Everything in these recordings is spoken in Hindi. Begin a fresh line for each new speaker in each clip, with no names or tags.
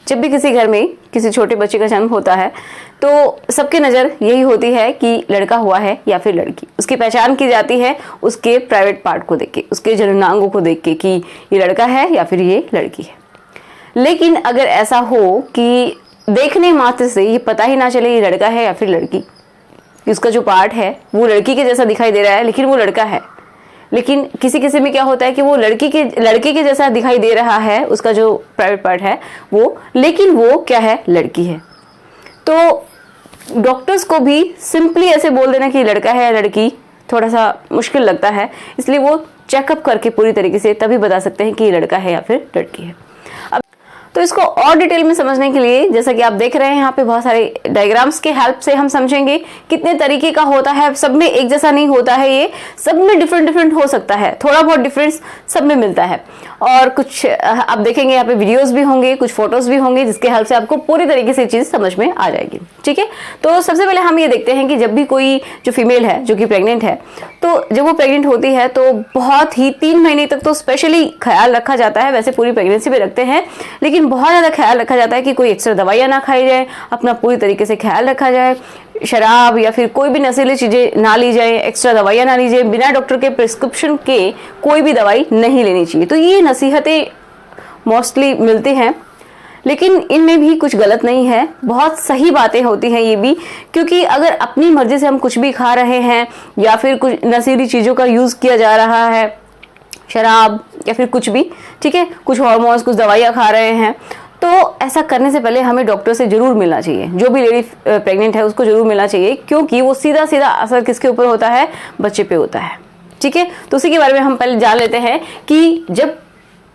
जब भी किसी घर में किसी छोटे बच्चे का जन्म होता है तो सबकी नज़र यही होती है कि लड़का हुआ है या फिर लड़की। उसकी पहचान की जाती है उसके प्राइवेट पार्ट को देख के, उसके जननांगों को देख के कि ये लड़का है या फिर ये लड़की है। लेकिन अगर ऐसा हो कि देखने मात्र से ये पता ही ना चले ये लड़का है या फिर लड़की, कि उसका जो पार्ट है वो लड़की के जैसा दिखाई दे रहा है लेकिन वो लड़का है, लेकिन किसी किसी में क्या होता है कि वो लड़के के जैसा दिखाई दे रहा है उसका जो प्राइवेट पार्ट है वो, लेकिन वो क्या है, लड़की है। तो डॉक्टर्स को भी सिंपली ऐसे बोल देना कि लड़का है या लड़की थोड़ा सा मुश्किल लगता है, इसलिए वो चेकअप करके पूरी तरीके से तभी बता सकते हैं कि ये लड़का है या फिर लड़की है। अब तो इसको और डिटेल में समझने के लिए जैसा कि आप देख रहे हैं यहाँ पे बहुत सारे डायग्राम्स के हेल्प से हम समझेंगे कितने तरीके का होता है। सब में एक जैसा नहीं होता है, ये सब में डिफरेंट डिफरेंट हो सकता है, थोड़ा बहुत डिफरेंस सब में मिलता है। और कुछ आप देखेंगे यहाँ पे वीडियोस भी होंगे, कुछ फोटोज भी होंगे जिसके हेल्प से आपको पूरी तरीके से चीज समझ में आ जाएगी। ठीक है, तो सबसे पहले हम ये देखते हैं कि जब भी कोई जो फीमेल है जो कि प्रेग्नेंट है, तो जब वो प्रेग्नेंट होती है तो बहुत ही 3 महीने तक तो स्पेशली ख्याल रखा जाता है, वैसे पूरी प्रेगनेंसी में रखते हैं, लेकिन बहुत ज़्यादा ख्याल रखा जाता है कि कोई एक्स्ट्रा दवाइयाँ ना खाई जाए, अपना पूरी तरीके से ख्याल रखा जाए, शराब या फिर कोई भी नशीली चीज़ें ना ली जाए, एक्स्ट्रा दवाइयाँ ना ली जाए, बिना डॉक्टर के प्रिस्क्रिप्शन के कोई भी दवाई नहीं लेनी चाहिए। तो ये नसीहतें मोस्टली मिलती हैं, लेकिन इनमें भी कुछ गलत नहीं है, बहुत सही बातें होती हैं ये भी, क्योंकि अगर अपनी मर्जी से हम कुछ भी खा रहे हैं या फिर कुछ नशीली चीज़ों का यूज़ किया जा रहा है, शराब या फिर कुछ भी, ठीक है, कुछ हार्मोन्स, कुछ दवाइयाँ खा रहे हैं, तो ऐसा करने से पहले हमें डॉक्टर से जरूर मिलना चाहिए। जो भी लेडी प्रेग्नेंट है उसको जरूर मिलना चाहिए, क्योंकि वो सीधा सीधा असर किसके ऊपर होता है, बच्चे पे होता है। ठीक है, तो उसी के बारे में हम पहले जान लेते हैं कि जब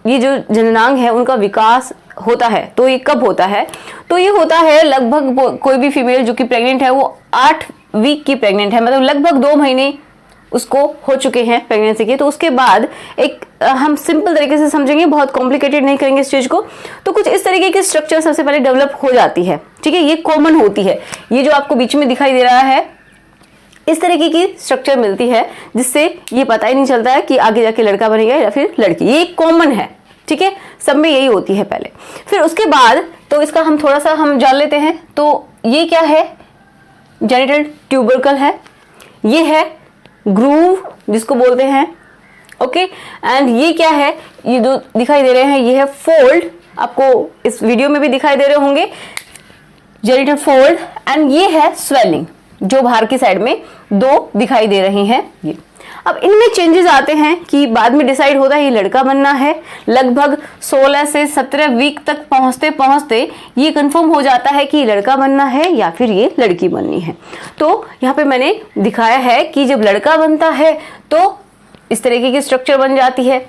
ये जो जननांग है उनका विकास होता है तो ये कब होता है। तो ये होता है लगभग, कोई भी फीमेल जो कि प्रेग्नेंट है वो 8 वीक की प्रेग्नेंट है, मतलब लगभग 2 महीने उसको हो चुके हैं प्रेगनेंसी के। तो उसके बाद एक हम सिंपल तरीके से समझेंगे, बहुत कॉम्प्लिकेटेड नहीं करेंगे इस चीज को। तो कुछ इस तरीके की स्ट्रक्चर सबसे पहले डेवलप हो जाती है। ठीक है, ये कॉमन होती है, ये जो आपको बीच में दिखाई दे रहा है इस तरीके की स्ट्रक्चर मिलती है, जिससे ये पता ही नहीं चलता है कि आगे जाके लड़का बनेगा या फिर लड़की। ये कॉमन है, ठीक है, सब में यही होती है पहले। फिर उसके बाद तो इसका हम थोड़ा सा हम जान लेते हैं। तो ये क्या है, जेनिटल ट्यूबरकल है, ये है ग्रूव जिसको बोलते हैं, ओके। एंड ये क्या है, ये जो दिखाई दे रहे हैं ये है फोल्ड, आपको इस वीडियो में भी दिखाई दे रहे होंगे, जेनिटल फोल्ड। एंड ये है स्वेलिंग, जो बाहर की साइड में 2 दिखाई दे रही हैं ये। अब इनमें चेंजेस आते हैं कि बाद में डिसाइड होता है ये लड़का बनना है। लगभग 16 से 17 वीक तक पहुंचते पहुंचते ये कंफर्म हो जाता है कि लड़का बनना है या फिर ये लड़की बननी है। तो यहाँ पे मैंने दिखाया है कि जब लड़का बनता है तो इस तरीके की स्ट्रक्चर बन जाती है,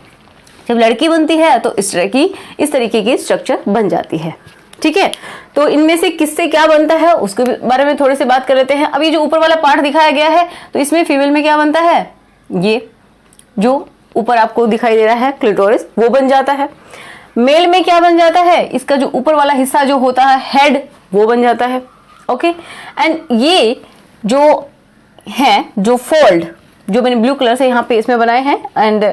जब लड़की बनती है तो इस तरीके की स्ट्रक्चर बन जाती है। ठीक है, तो इनमें से किससे क्या बनता है उसके बारे में थोड़ी सी बात कर लेते हैं। अब ये जो ऊपर वाला पार्ट दिखाया गया है, तो इसमें फीमेल में क्या बनता है, ये जो ऊपर आपको दिखाई दे रहा है क्लिटोरिस, वो बन जाता है। मेल में क्या बन जाता है, इसका जो ऊपर वाला हिस्सा जो होता है हेड, वो बन जाता है, ओके। एंड ये जो है, जो फोल्ड जो मैंने ब्लू कलर से यहाँ पे इसमें बनाए हैं, एंड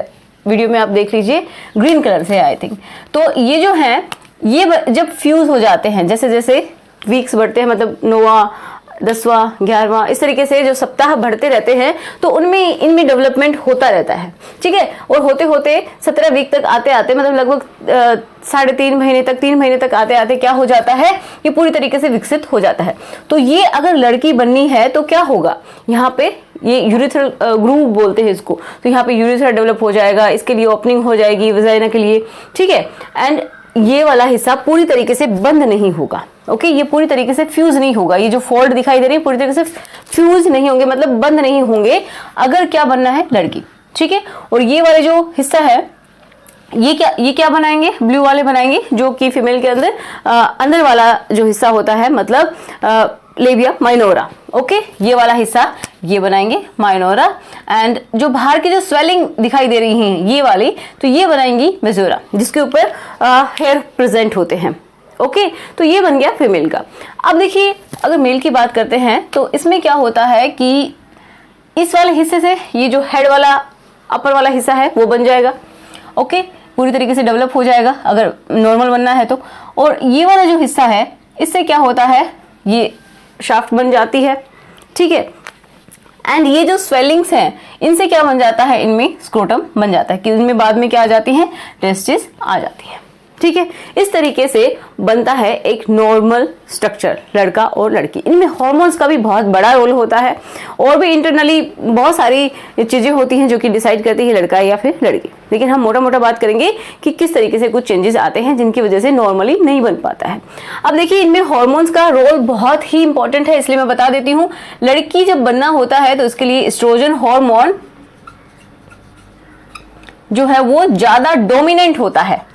वीडियो में आप देख लीजिए ग्रीन कलर से आई थिंक। तो ये जो है ये जब फ्यूज हो जाते हैं, जैसे जैसे वीक्स बढ़ते हैं, मतलब 9वां 10वां 11वां इस तरीके से जो सप्ताह बढ़ते रहते हैं, तो उनमें इनमें डेवलपमेंट होता रहता है। ठीक है, और होते होते 17 वीक तक आते आते, मतलब लगभग 3.5 महीने तक 3 महीने तक आते आते क्या हो जाता है, ये पूरी तरीके से विकसित हो जाता है। तो ये अगर लड़की बननी है तो क्या होगा, यहाँ पे ये यूरिथ्रल ग्रूव बोलते हैं इसको, तो यहाँ पे यूरिथ्रा डेवलप हो जाएगा, इसके लिए ओपनिंग हो जाएगी वजाइना के लिए। ठीक है, एंड ये वाला हिस्सा पूरी तरीके से बंद नहीं होगा, ओके। ये पूरी तरीके से फ्यूज नहीं होगा, ये जो फोल्ड दिखाई दे रही है पूरी तरीके से फ्यूज नहीं होंगे, मतलब बंद नहीं होंगे अगर क्या बनना है, लड़की। ठीक है, और ये वाले जो हिस्सा है ये क्या बनाएंगे, ब्लू वाले बनाएंगे, जो कि फीमेल के अंदर वाला जो हिस्सा होता है, मतलब लेबिया माइनोरा, ओके। ये वाला हिस्सा ये बनाएंगे माइनोरा। एंड जो बाहर की जो स्वेलिंग दिखाई दे रही है ये वाली, तो ये बनाएंगी मेजोरा, जिसके ऊपर हेयर प्रेजेंट होते हैं, ओके। तो ये बन गया फीमेल का। अब देखिए अगर मेल की बात करते हैं तो इसमें क्या होता है कि इस वाले हिस्से से ये जो हेड वाला अपर वाला हिस्सा है वो बन जाएगा, ओके, पूरी तरीके से डेवलप हो जाएगा अगर नॉर्मल बनना है तो। और ये वाला जो हिस्सा है इससे क्या होता है, ये शाफ्ट बन जाती है, ठीक है। एंड ये जो स्वेलिंग्स हैं इनसे क्या बन जाता है, इनमें स्क्रोटम बन जाता है कि इनमें बाद में क्या आ जाती हैं, टेस्टिस आ जाती है, ठीक है। इस तरीके से बनता है एक नॉर्मल स्ट्रक्चर लड़का और लड़की। इनमें हार्मोन्स का भी बहुत बड़ा रोल होता है और भी इंटरनली बहुत सारी चीजें होती हैं जो कि डिसाइड करती है लड़का या फिर लड़की। लेकिन हम मोटा मोटा बात करेंगे कि किस तरीके से कुछ चेंजेस आते हैं जिनकी वजह से नॉर्मली नहीं बन पाता है। अब देखिए इनमें हार्मोन्स का रोल बहुत ही इंपॉर्टेंट है, इसलिए मैं बता देती हूँ। लड़की जब बनना होता है तो इसके लिए एस्ट्रोजन हार्मोन जो है वो ज्यादा डोमिनेंट होता है।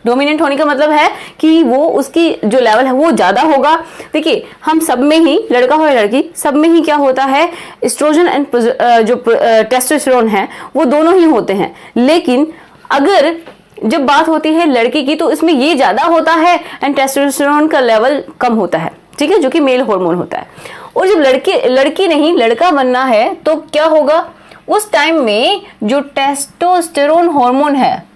डोमिनेंट होने का मतलब है कि वो उसकी जो लेवल है वो ज्यादा होगा। देखिए हम सब में ही, लड़का हो या लड़की, सब में ही क्या होता है, एस्ट्रोजन एंड जो टेस्टोस्टेरोन है वो दोनों ही होते हैं। लेकिन अगर जब बात होती है लड़की की तो इसमें ये ज्यादा होता है एंड टेस्टोस्टेरोन का लेवल कम होता है, ठीक है, जो कि मेल हार्मोन होता है। और जब लड़की नहीं लड़का बनना है तो क्या होगा, उस टाइम में जो टेस्टोस्टेरोन हार्मोन है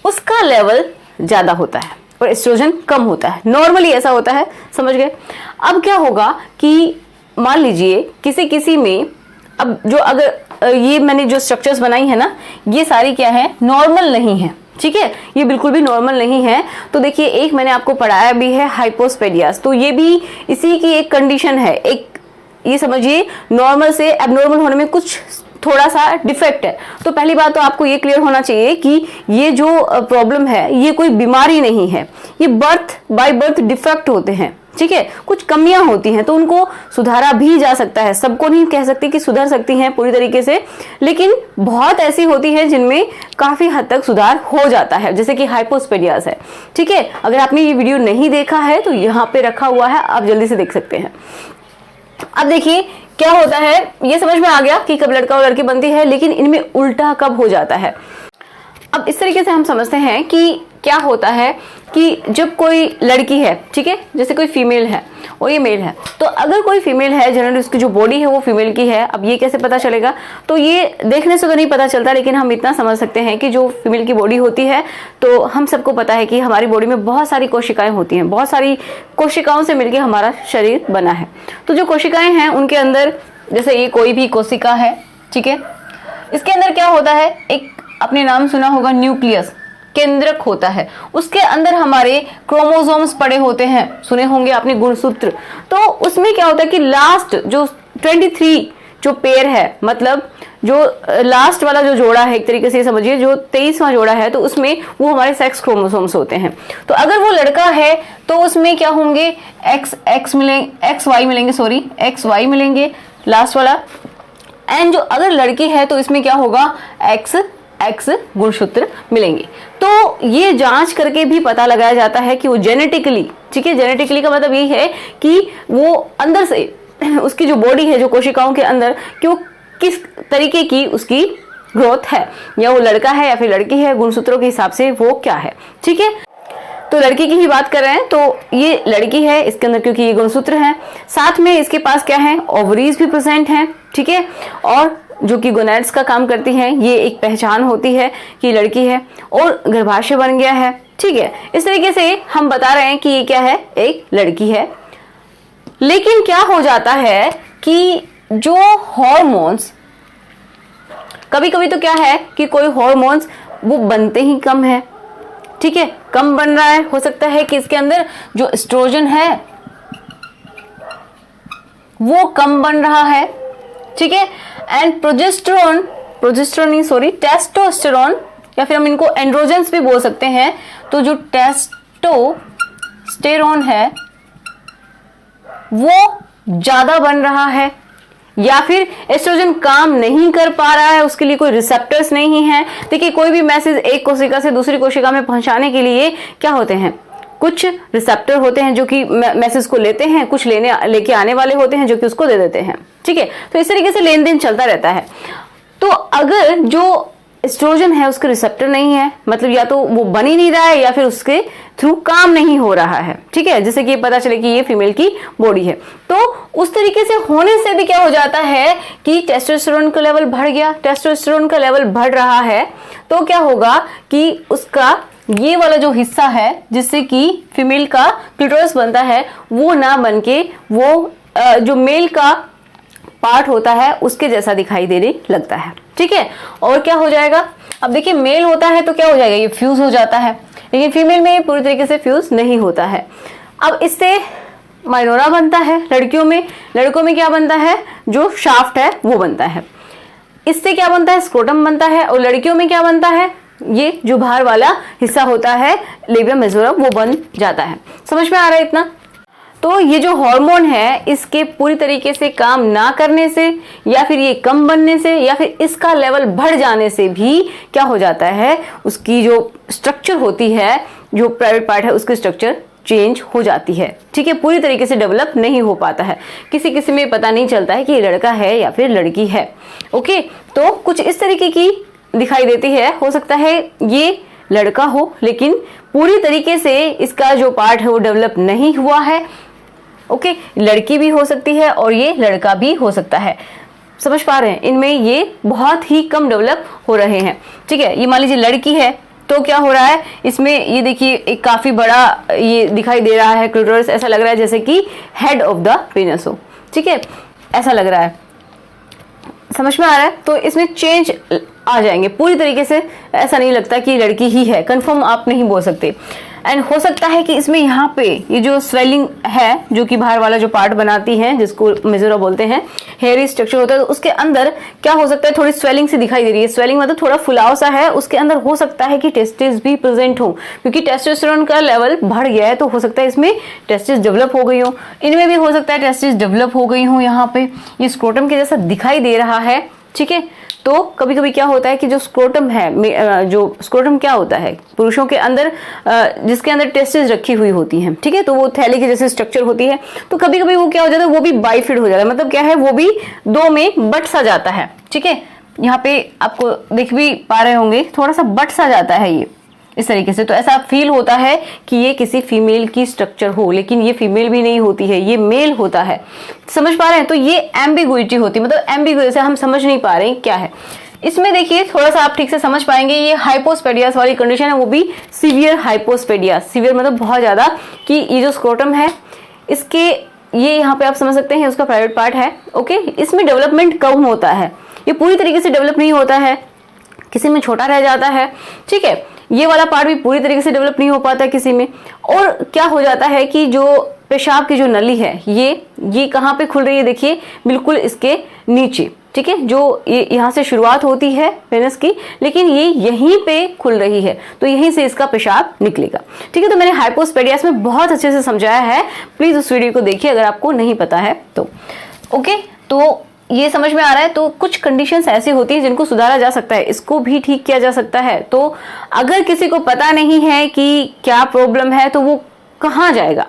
उसका लेवल ज्यादा होता है और एस्ट्रोजन कम होता है। नॉर्मली ऐसा होता है, समझ गए। अब क्या होगा कि मान लीजिए किसी में, अब जो अगर ये मैंने जो स्ट्रक्चर्स बनाई है ना, ये सारी क्या है, नॉर्मल नहीं है, ठीक है, ये बिल्कुल भी नॉर्मल नहीं है। तो देखिए एक मैंने आपको पढ़ाया भी है हाइपोस्पेडियास, तो ये भी इसी की एक कंडीशन है। एक ये समझिए नॉर्मल से एबनॉर्मल होने में कुछ थोड़ा सा डिफेक्ट है। तो पहली बात तो आपको ये क्लियर होना चाहिए कि ये जो प्रॉब्लम है ये कोई बीमारी नहीं है, ये बाय बर्थ डिफेक्ट होते हैं, ठीक है, कुछ कमियां होती हैं तो उनको सुधारा भी जा सकता है। सबको नहीं कह सकती कि सुधर सकती हैं पूरी तरीके से, लेकिन बहुत ऐसी होती है जिनमें काफी हद तक सुधार हो जाता है, जैसे कि हाइपोस्पेडियास है, ठीक है। अगर आपने ये वीडियो नहीं देखा है तो यहाँ पे रखा हुआ है, आप जल्दी से देख सकते हैं। अब देखिए क्या होता है, ये समझ में आ गया कि कब लड़का और लड़की बनती है, लेकिन इनमें उल्टा कब हो जाता है। अब इस तरीके से हम समझते हैं कि क्या होता है कि जब कोई लड़की है, ठीक है, जैसे कोई फीमेल है और ये मेल है, तो अगर कोई फीमेल है जनरली उसकी जो बॉडी है वो फीमेल की है। अब ये कैसे पता चलेगा, तो ये देखने से तो नहीं पता चलता, लेकिन हम इतना समझ सकते हैं कि जो फीमेल की बॉडी होती है, तो हम सबको पता है कि हमारी बॉडी में बहुत सारी कोशिकाएं होती हैं, बहुत सारी कोशिकाओं से मिलकर हमारा शरीर बना है। तो जो कोशिकाएं हैं उनके अंदर, जैसे ये कोई भी कोशिका है, ठीक है, इसके अंदर क्या होता है, एक आपने नाम सुना होगा न्यूक्लियस, केंद्रक होता है, उसके अंदर हमारे क्रोमोसोम्स पड़े होते हैं, सुने होंगे आपने गुणसूत्र। तो उसमें क्या होता है कि लास्ट जो 23 जो पेयर है, मतलब जो लास्ट वाला जो जोड़ा है, एक तरीके से समझिए जो 23वां जोड़ा है, तो उसमें वो हमारे सेक्स क्रोमोसोम्स होते हैं। तो अगर वो लड़का है तो उसमें क्या होंगे, एक्स वाई मिलेंगे लास्ट वाला। एंड जो अगर लड़की है तो इसमें क्या होगा, एक्स गुणसूत्र मिलेंगे। तो ये जांच करके भी पता लगाया जाता है कि वो जेनेटिकली, ठीक है, जेनेटिकली का मतलब यही है कि वो अंदर से उसकी जो बॉडी है, जो कोशिकाओं के अंदर, कि वो किस तरीके की उसकी ग्रोथ है, या वो लड़का है या फिर लड़की है, गुणसूत्रों के हिसाब से वो क्या है, ठीक है। तो लड़की की ही बात कर रहे हैं, तो ये लड़की है, इसके अंदर क्योंकि ये गुणसूत्र है, साथ में इसके पास क्या है, ओवरीज भी प्रेजेंट हैं, ठीक है, और जो कि गोनैड्स का काम करती हैं, ये एक पहचान होती है कि लड़की है, और गर्भाशय बन गया है, ठीक है। इस तरीके से हम बता रहे हैं कि ये क्या है, एक लड़की है। लेकिन क्या हो जाता है कि जो हॉर्मोन्स, कभी कभी तो क्या है कि कोई हॉर्मोन्स वो बनते ही कम है, ठीक है, कम बन रहा है। हो सकता है कि इसके अंदर जो एस्ट्रोजन है वो कम बन रहा है, ठीक है। एंड टेस्टोस्टेरोन, या फिर हम इनको एंड्रोजेंस भी बोल सकते हैं। तो जो टेस्टोस्टेरोन है वो ज्यादा बन रहा है, या फिर एस्ट्रोजन काम नहीं कर पा रहा है, उसके लिए कोई रिसेप्टर्स नहीं है। देखिए कोई भी मैसेज एक कोशिका से दूसरी कोशिका में पहुंचाने के लिए क्या होते हैं, कुछ रिसेप्टर होते हैं जो कि मैसेज को लेते हैं, कुछ लेके आने वाले होते हैं जो कि उसको दे देते हैं, ठीक है। तो इस तरीके से लेन देन चलता रहता है। तो अगर जो एस्ट्रोजन है उसके रिसेप्टर नहीं है, मतलब या तो वो बन ही नहीं रहा है या फिर उसके थ्रू काम नहीं हो रहा है, ठीक है, जिससे कि पता चले कि ये फीमेल की बॉडी है। तो उस तरीके से होने से भी क्या हो जाता है कि टेस्टोस्टेरोन का लेवल बढ़ गया, टेस्टोस्टेरोन का लेवल बढ़ रहा है तो क्या होगा कि उसका ये वाला जो हिस्सा है जिससे कि फीमेल का क्लिटोरिस बनता है वो ना बन के वो जो मेल का पार्ट होता है उसके जैसा दिखाई देने लगता है, ठीक है। और क्या हो जाएगा, अब देखिए मेल होता है तो क्या हो जाएगा, ये फ्यूज हो जाता है, लेकिन फीमेल में ये पूरी तरीके से फ्यूज नहीं होता है। अब इससे माइनोरा बनता है लड़कियों में क्या बनता है, जो शाफ्ट है वो बनता है। इससे क्या बनता है, स्क्रोटम बनता है। और लड़कियों में क्या बनता है, ये जो बाहर वाला हिस्सा होता है लेबिया मेजोरम वो बन जाता है। समझ में आ रहा है इतना? तो ये जो हार्मोन है इसके पूरी तरीके से काम ना करने से या फिर ये कम बनने से या फिर इसका लेवल बढ़ जाने से भी क्या हो जाता है, उसकी जो स्ट्रक्चर होती है, जो प्राइवेट पार्ट है उसकी स्ट्रक्चर चेंज हो जाती है, ठीक है, पूरी तरीके से डेवलप नहीं हो पाता है। किसी किसी में पता नहीं चलता है कि ये लड़का है या फिर लड़की है। ओके, तो कुछ इस तरीके की दिखाई देती है। हो सकता है ये लड़का हो लेकिन पूरी तरीके से इसका जो पार्ट है वो डेवलप नहीं हुआ है। ओके, लड़की भी हो सकती है और ये लड़का भी हो सकता है। समझ पा रहे हैं? इनमें ये बहुत ही कम डेवलप हो रहे हैं, ठीक है। ये मान लीजिए लड़की है तो क्या हो रहा है, इसमें ये देखिए एक काफी बड़ा ये दिखाई दे रहा है क्लिटोरिस, ऐसा लग रहा है जैसे कि हेड ऑफ द पेनिस हो, ठीक है, ऐसा लग रहा है। समझ में आ रहा है? तो इसमें चेंज आ जाएंगे पूरी तरीके से। ऐसा नहीं लगता कि लड़की ही है, कंफर्म आप नहीं बोल सकते। एंड हो सकता है कि इसमें यहाँ पे ये जो स्वेलिंग है जो कि बाहर वाला जो पार्ट बनाती है जिसको मेजोरा बोलते हैं, हेयरी स्ट्रक्चर होता है, तो उसके अंदर क्या हो सकता है, थोड़ी स्वेलिंग सी दिखाई दे रही है। स्वेलिंग मतलब थोड़ा फुलाव सा है, उसके अंदर हो सकता है कि टेस्टिस भी प्रेजेंट हो, क्योंकि टेस्टोस्टेरोन का लेवल बढ़ गया है तो हो सकता है इसमें टेस्टिस डेवलप हो गई हो। इनमें भी हो सकता है टेस्टिस डेवलप हो गई हो। यहाँ पे ये स्क्रोटम के जैसा दिखाई दे रहा है, ठीक है। तो कभी कभी क्या होता है कि जो स्क्रोटम है, जो स्क्रोटम क्या होता है पुरुषों के अंदर, जिसके अंदर टेस्टिस रखी हुई होती हैं, ठीक है, तो वो थैली के जैसे स्ट्रक्चर होती है, तो कभी कभी वो क्या हो जाता है, वो भी बाइफिड हो जाता है। मतलब क्या है, वो भी दो में बट सा जाता है, ठीक है। यहाँ पे आपको दिख भी पा रहे होंगे, थोड़ा सा बट सा जाता है ये इस तरीके से। तो ऐसा फील होता है कि ये किसी फीमेल की स्ट्रक्चर हो, लेकिन ये फीमेल भी नहीं होती है, ये मेल होता है। समझ पा रहे हैं? तो ये एम्बिगुइटी होती है, मतलब एम्बिगुइटी से हम समझ नहीं पा रहे हैं क्या है इसमें। देखिए थोड़ा सा आप ठीक से समझ पाएंगे। ये हाइपोस्पेडियास वाली कंडीशन है, वो भी सीवियर हाइपोस्पेडियास। सीवियर मतलब बहुत ज्यादा, कि ये जो स्क्रोटम है इसके, ये यहाँ पे आप समझ सकते हैं उसका प्राइवेट पार्ट है, ओके। इसमें डेवलपमेंट कम होता है, ये पूरी तरीके से डेवलप नहीं होता है, किसी में छोटा रह जाता है, ठीक है। ये वाला पार्ट भी पूरी तरीके से डेवलप नहीं हो पाता किसी में। और क्या हो जाता है कि जो पेशाब की जो नली है ये कहाँ पे खुल रही है, देखिए बिल्कुल इसके नीचे, ठीक है, जो ये यहाँ से शुरुआत होती है पेनिस की, लेकिन ये यहीं पे खुल रही है, तो यहीं से इसका पेशाब निकलेगा, ठीक है। तो मैंने हाइपोस्पेडियास में बहुत अच्छे से समझाया है, प्लीज उस वीडियो को देखिए अगर आपको नहीं पता है तो। ओके, तो ये समझ में आ रहा है। तो कुछ कंडीशंस ऐसी होती है जिनको सुधारा जा सकता है, इसको भी ठीक किया जा सकता है। तो अगर किसी को पता नहीं है कि क्या प्रॉब्लम है तो वो कहाँ जाएगा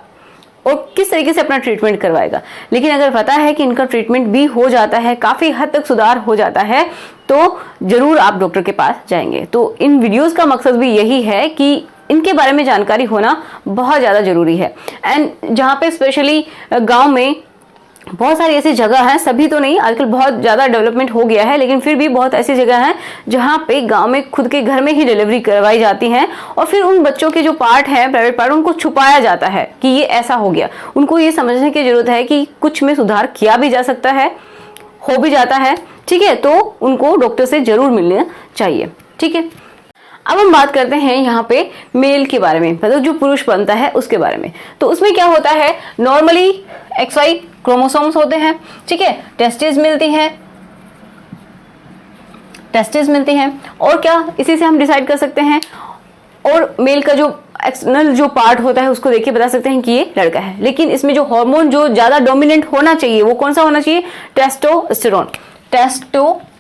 और किस तरीके से अपना ट्रीटमेंट करवाएगा। लेकिन अगर पता है कि इनका ट्रीटमेंट भी हो जाता है, काफी हद तक सुधार हो जाता है, तो जरूर आप डॉक्टर के पास जाएंगे। तो इन वीडियोस का मकसद भी यही है कि इनके बारे में जानकारी होना बहुत ज्यादा जरूरी है। एंड जहाँ पे स्पेशली गाँव में बहुत सारी ऐसी जगह हैं, सभी तो नहीं, आजकल बहुत ज्यादा डेवलपमेंट हो गया है, लेकिन फिर भी बहुत ऐसी जगह हैं जहां पे गांव में खुद के घर में ही डिलीवरी करवाई जाती हैं और फिर उन बच्चों के जो पार्ट हैं, प्राइवेट पार्ट, उनको छुपाया जाता है कि ये ऐसा हो गया। उनको ये समझने की जरूरत है कि कुछ में सुधार किया भी जा सकता है, हो भी जाता है, ठीक है। तो उनको डॉक्टर से जरूर मिलना चाहिए, ठीक है। अब हम बात करते हैं यहाँ पे मेल के बारे में, मतलब जो पुरुष बनता है उसके बारे में। तो उसमें क्या होता है, नॉर्मली XY क्रोमोसोम्स होते हैं, ठीक है, टेस्टिस मिलती हैं और क्या, इसी से हम डिसाइड कर सकते हैं। और मेल का जो एक्सटर्नल जो पार्ट होता है उसको देखिए बता सकते हैं कि ये लड़का है। लेकिन इसमें जो हार्मोन जो ज्यादा डोमिनेंट होना चाहिए वो कौन सा होना चाहिए, टेस्टोस्टेरोन। टेस्टोस्टेरोन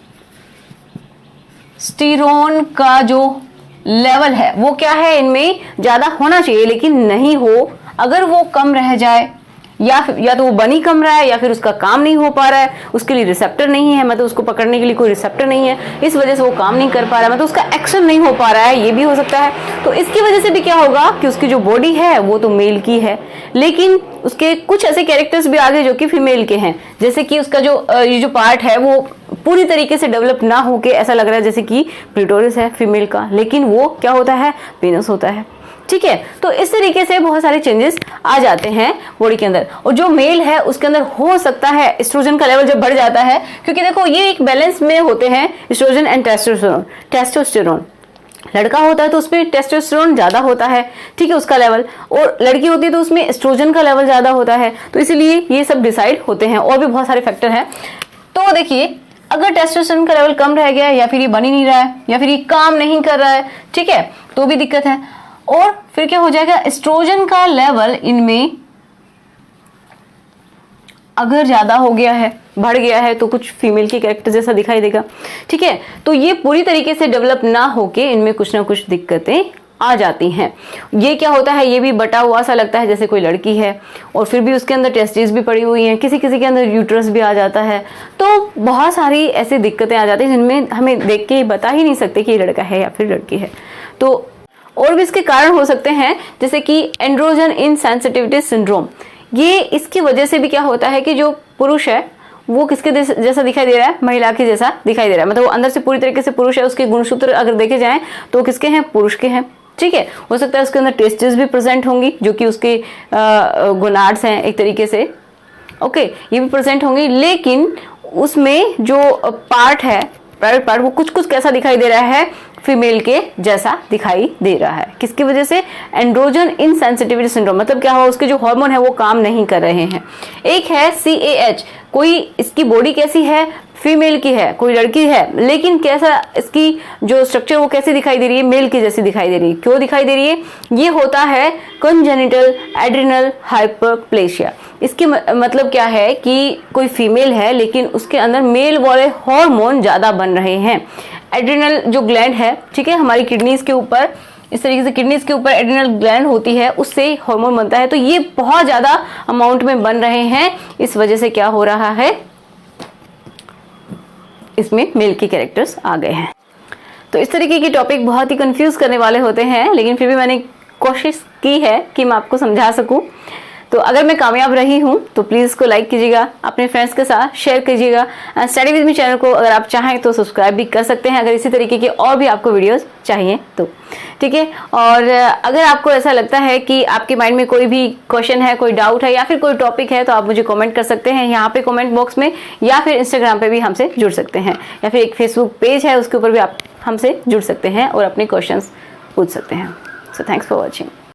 का जो लेवल है वो क्या है, इनमें ज्यादा होना चाहिए लेकिन नहीं हो। अगर वो कम रह जाए या तो वो बन ही कम रहा है, या फिर उसका काम नहीं हो पा रहा है, उसके लिए रिसेप्टर नहीं है, मतलब उसको पकड़ने के लिए कोई रिसेप्टर नहीं है, इस वजह से वो काम नहीं कर पा रहा है, मतलब उसका एक्शन नहीं हो पा रहा है, ये भी हो सकता है। तो इसकी वजह से भी क्या होगा कि उसकी जो बॉडी है वो तो मेल की है, लेकिन उसके कुछ ऐसे कैरेक्टर्स भी आगे जो कि फीमेल के हैं, जैसे कि उसका ये जो पार्ट है वो पूरी तरीके से डेवलप ना होके ऐसा लग रहा है जैसे कि क्लिटोरिस है फीमेल का, लेकिन वो क्या होता है, पेनिस होता है। ठीक है, तो इस तरीके से बहुत सारे चेंजेस आ जाते हैं बॉडी के अंदर। और जो मेल है उसके अंदर हो सकता है एस्ट्रोजन का लेवल जब बढ़ जाता है, क्योंकि देखो ये एक बैलेंस में होते हैं एस्ट्रोजन एंड टेस्टोस्टेरोन। लड़का होता है तो उसमें टेस्टोस्टेरोन ज्यादा होता है, ठीक है, उसका लेवल, और लड़की होती है तो उसमें एस्ट्रोजन का लेवल ज्यादा होता है। तो इसलिए ये सब डिसाइड होते हैं, और भी बहुत सारे फैक्टर हैं। तो देखिए, अगर टेस्टोस्टेरोन का लेवल कम रह गया, या फिर ये बन ही नहीं रहा है, या फिर ये काम नहीं कर रहा है, ठीक है, तो भी दिक्कत है। और फिर क्या हो जाएगा, एस्ट्रोजन का लेवल इनमें अगर ज्यादा हो गया है, बढ़ गया है, तो कुछ फीमेल के कैरेक्टर जैसा दिखाई देगा। ठीक है, तो ये पूरी तरीके से डेवलप ना होके इनमें कुछ ना कुछ दिक्कतें आ जाती हैं। ये क्या होता है, ये भी बटा हुआ सा लगता है जैसे कोई लड़की है, और फिर भी उसके अंदर टेस्टिस भी पड़ी हुई हैं, किसी किसी के अंदर यूट्रस भी आ जाता है। तो बहुत सारी ऐसी दिक्कतें आ जाती हैं जिनमें हमें देख के बता ही नहीं सकते कि ये लड़का है या फिर लड़की है। तो और भी इसके कारण हो सकते हैं, जैसे कि एंड्रोजन इनसेंसिटिविटी सिंड्रोम। ये इसकी वजह से भी क्या होता है कि जो पुरुष है वो किसके जैसा दिखाई दे रहा है, महिला के जैसा दिखाई दे रहा है, मतलब वो अंदर से पूरी तरीके से पुरुष है, उसके गुणसूत्र अगर देखे जाएं तो किसके हैं, पुरुष के हैं। ठीक है, हो सकता है उसके अंदर टेस्टिस भी प्रेजेंट होंगी जो कि उसके गोनाड्स हैं एक तरीके से, ओके, ये भी प्रेजेंट होंगी, लेकिन उसमें जो पार्ट है, प्राइवेट पार्ट, वो कुछ कुछ कैसा दिखाई दे रहा है, फीमेल के जैसा दिखाई दे रहा है। किसकी वजह से, एंड्रोजन इनसेंसिटिविटी सिंड्रोम। मतलब क्या हुआ, उसके जो हार्मोन है वो काम नहीं कर रहे हैं। एक है CAH, कोई इसकी बॉडी कैसी है, फीमेल की है, कोई लड़की है, लेकिन कैसा इसकी जो स्ट्रक्चर वो कैसी दिखाई दे रही है, मेल की जैसी दिखाई दे रही है। क्यों दिखाई दे रही है, ये होता है कंजेनिटल एड्रिनल हाइपरप्लेशिया। इसकी मतलब क्या है कि कोई फीमेल है लेकिन उसके अंदर मेल वाले हार्मोन ज्यादा बन रहे हैं। एड्रिनल जो ग्लैंड है, ठीक है, हमारी किडनीज के ऊपर, इस तरीके से किडनीज के ऊपर एड्रिनल ग्लैंड होती है, उससे हार्मोन बनता है, तो ये बहुत ज्यादा अमाउंट में बन रहे हैं। इस वजह से क्या हो रहा है, इसमें मेल के कैरेक्टर्स आ गए हैं। तो इस तरीके की टॉपिक बहुत ही कंफ्यूज करने वाले होते हैं, लेकिन फिर भी मैंने कोशिश की है कि मैं आपको समझा सकूं। तो अगर मैं कामयाब रही हूं तो प्लीज इसको लाइक कीजिएगा, अपने फ्रेंड्स के साथ शेयर कीजिएगा। स्टडी विद मी चैनल को अगर आप चाहें तो सब्सक्राइब भी कर सकते हैं, अगर इसी तरीके के और भी आपको वीडियोस चाहिए तो, ठीक है। और अगर आपको ऐसा लगता है कि आपके माइंड में कोई भी क्वेश्चन है, कोई डाउट है, या फिर कोई टॉपिक है, तो आप मुझे कमेंट कर सकते हैं यहाँ पे कमेंट बॉक्स में, या फिर इंस्टाग्राम पे भी हमसे जुड़ सकते हैं, या फिर एक फेसबुक पेज है उसके ऊपर भी आप हमसे जुड़ सकते हैं और अपने क्वेश्चंस पूछ सकते हैं। So thanks for watching.